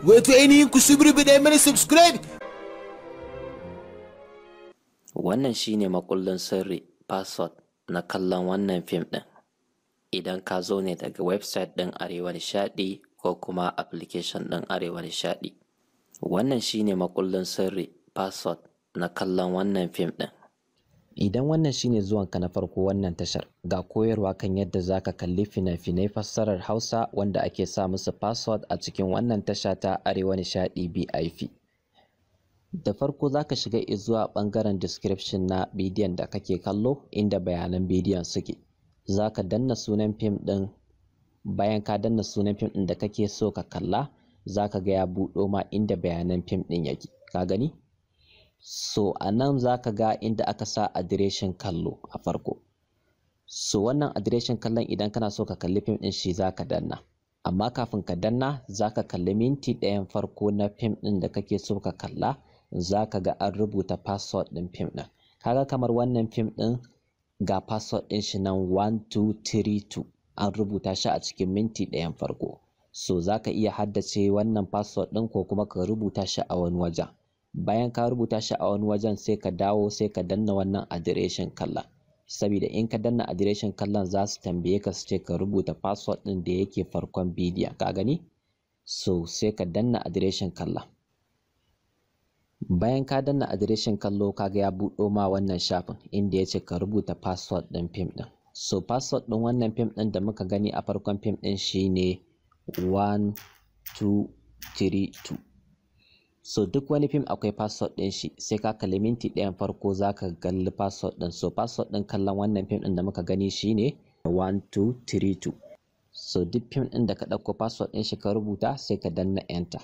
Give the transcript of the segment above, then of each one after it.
wato ainihin ku suburbuɗe mana subscribe. Wannan shine makullin sirri password na kallon wannan fim ɗin. Idan ka zo ne daga website ɗin Arewa Nishaɗi ko kuma application ɗin Arewa Nishaɗi. Wannan shine makullin sirri password na kallon wannan fim ɗin. Idan wannan shine zuwanka na farko wannan tashar, ga koyarwa kan yadda zaka kalli fina-finai fassarar Hausa wanda ake sa musu password a cikin wannan tasha ta Arewa Nishaɗi BIP. Da farko zaka shiga zuwa ɓangaren description na bidiyon da kake kallo inda bayanan bidiyon suke. Zaka danna sunan fim ɗin, bayan ka danna sunan fim ɗin da kake so ka kalla, zaka ga ya buɗo ma inda bayanan fim ɗin yake. Ka gani? So a nan za ka ga inda aka sa adireshin kallo a farko. So wannan adireshin kallon idan kana so ka kalli fim ɗin shi za ka danna. Amma kafin ka danna za ka kalli minti ɗayan farko na fim ɗin da kake so ka kalla, za ka ga an rubuta password ɗin fim ɗin. Kaga kamar wannan fim ɗin ga password ɗin shi nan 1232 an rubuta shi a cikin minti ɗayan farko. So za ka iya haddace wannan password ɗin ko kuma ka rubuta shi a wani wajen. Bayan ka rubuta shi a wani wajen sai ka dawo sai ka danna wannan adireshin kallon, saboda in ka danna adireshin kallon za su tambaye ka su ce ka rubuta password ɗin da yake farkon bidiyon. Ka gani? So sai ka danna adireshin kallon. Bayan ka danna adireshin kallo kaga ya buɗo ma wannan shafin inda ya ce ka rubuta password ɗin fim ɗin. So password ɗin wannan fim ɗin da muka gani a farkon fim ɗin shine 1232. So duk wani fim akwai password ɗin shi, sai ka kalli minti ɗayan farko za ka kalli password ɗin. So password ɗin kallon wannan fim ɗin da muka gani shine 1232. So duk fim ɗin da ka ɗauko password ɗin shi ka rubuta sai ka danna enter.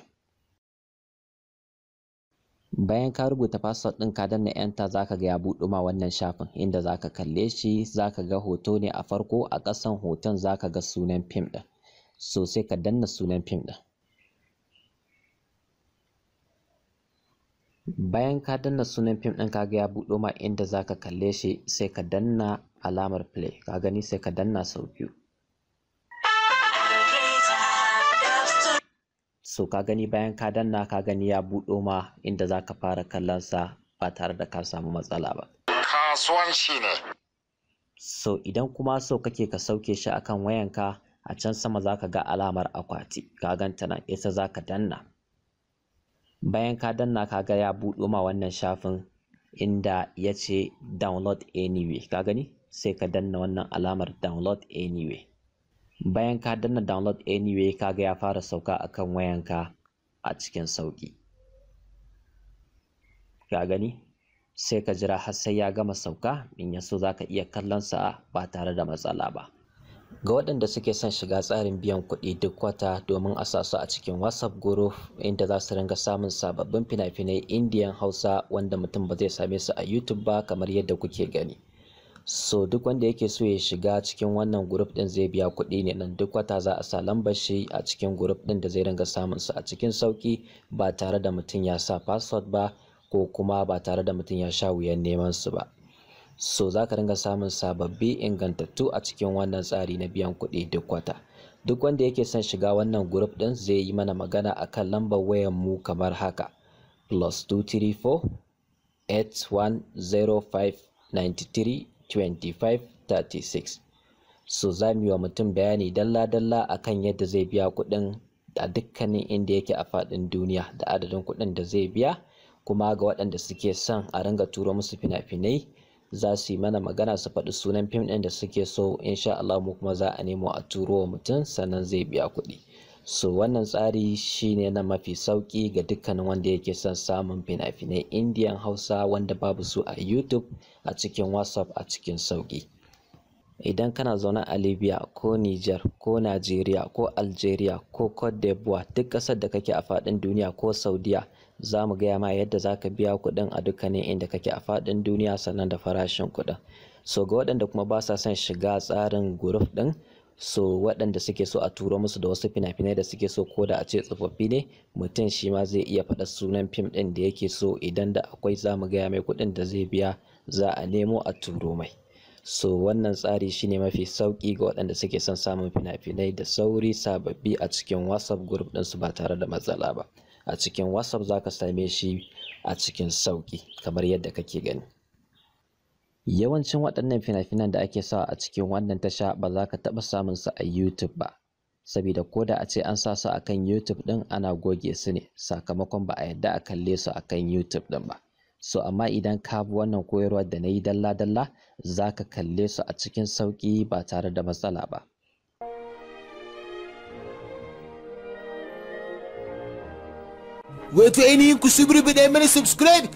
Bayan ka rubuta password ɗin ka danna enter za ka ga ya buɗo ma wannan shafin inda za ka kalle shi, za ka ga hoto ne a farko, a ƙasan hoton za ka ga sunan fim ɗin. So sai ka danna sunan fim ɗin. Bayan ka danna sunan fim ɗin kaga ya buɗo ma inda za ka kalle shi sai ka danna alamar play. Ka gani? Sai ka danna sau biyu. So ka gani bayan ka danna ka gani ya buɗo ma inda za ka fara kallon sa ba tare da ka samu matsala ba. Kasuwanci ne. So idan kuma so kake ka sauke shi akan wayanka, a can sama za ka ga alamar akwati. Ka ganta nan, ita za ka danna. Bayan ka danna ka ga ya buɗo ma wannan shafin inda ya ce download anyway. Ka gani? Sai ka danna wannan alamar download anyway. Bayan ka danna download anyway ka ga ya fara sauka akan wayanka a cikin sauki. Ka gani? Sai ka jira har sai ya gama sauka, in ya so za ka iya kallon sa ba tare da matsala ba. Ga waɗanda suke son shiga tsarin biyan kuɗi duk wata domin a sa su a cikin WhatsApp group inda za su ringa samun sababbin fina-finai Indiyan Hausa wanda mutum ba zai same su a YouTube ba kamar yadda kuke gani. So duk wanda yake so ya shiga cikin wannan group ɗin zai biya kuɗi ne nan, duk wata za a sa lambar shi a cikin group ɗin da zai ringa samun su a cikin sauki ba tare da mutum ya sa password ba ko kuma ba tare da mutum ya sha wuyan neman su ba. So za ka ringa samun sababbi ingantattu a cikin wannan tsari na biyan kuɗi duk wata. Duk wanda yake son shiga wannan group ɗin zai yi mana magana akan lambar wayan mu kamar haka: +234 8105 93 25 36. So za mu yi wa mutum bayani dalla-dalla akan yadda zai biya kuɗin a dukkanin inda yake a faɗin duniya da adadin kuɗin da zai biya. Kuma ga waɗanda suke son a ringa turo musu fina-finai za su yi mana magana su faɗi sunan fim ɗin da suke so, insha Allah mu kuma za a nemo a turo wa mutum sannan zai biya kuɗi. So wannan tsari shine na mafi sauƙi ga dukkanin wanda yake son samun fina-finai Indiyan Hausa wanda babu su a YouTube a cikin WhatsApp a cikin sauƙi. Idan kana zaune a Libya ko Niger ko Nigeria ko Algeria ko Cote d'Ivoire, duk ƙasar da kake a faɗin duniya ko Saudiya, za mu gaya ma yadda za ka biya kuɗin a dukkanin inda kake a faɗin duniya sannan da farashin kuɗin. So ga waɗanda kuma ba sa son shiga tsarin group ɗin, so waɗanda suke so a turo musu da wasu fina-finai da suke so ko da a ce tsofaffi ne, mutum shi ma zai iya faɗa sunan fim ɗin da yake so, idan da akwai za mu gaya mai kuɗin da zai biya, za a nemo a turo mai. So wannan tsari shine mafi sauki ga waɗanda suke son samun fina-finai da sauri sababbi a cikin WhatsApp group ɗinsu ba tare da matsala ba. A cikin WhatsApp za ka same shi a cikin sauki kamar yadda kake gani. Yawancin waɗannan fina-finan da ake sawa a cikin wannan tasha ba za ka taɓa samun su a YouTube ba. Saboda ko da a ce an sa su a kan YouTube ɗin ana goge su ne sakamakon ba a yadda a kalle su a kan YouTube ɗin ba. So amma idan ka bi wannan koyarwar da na yi dalla-dalla za ka kalle su a cikin sauƙi ba tare da matsala ba. Wato ainihin ku subscribe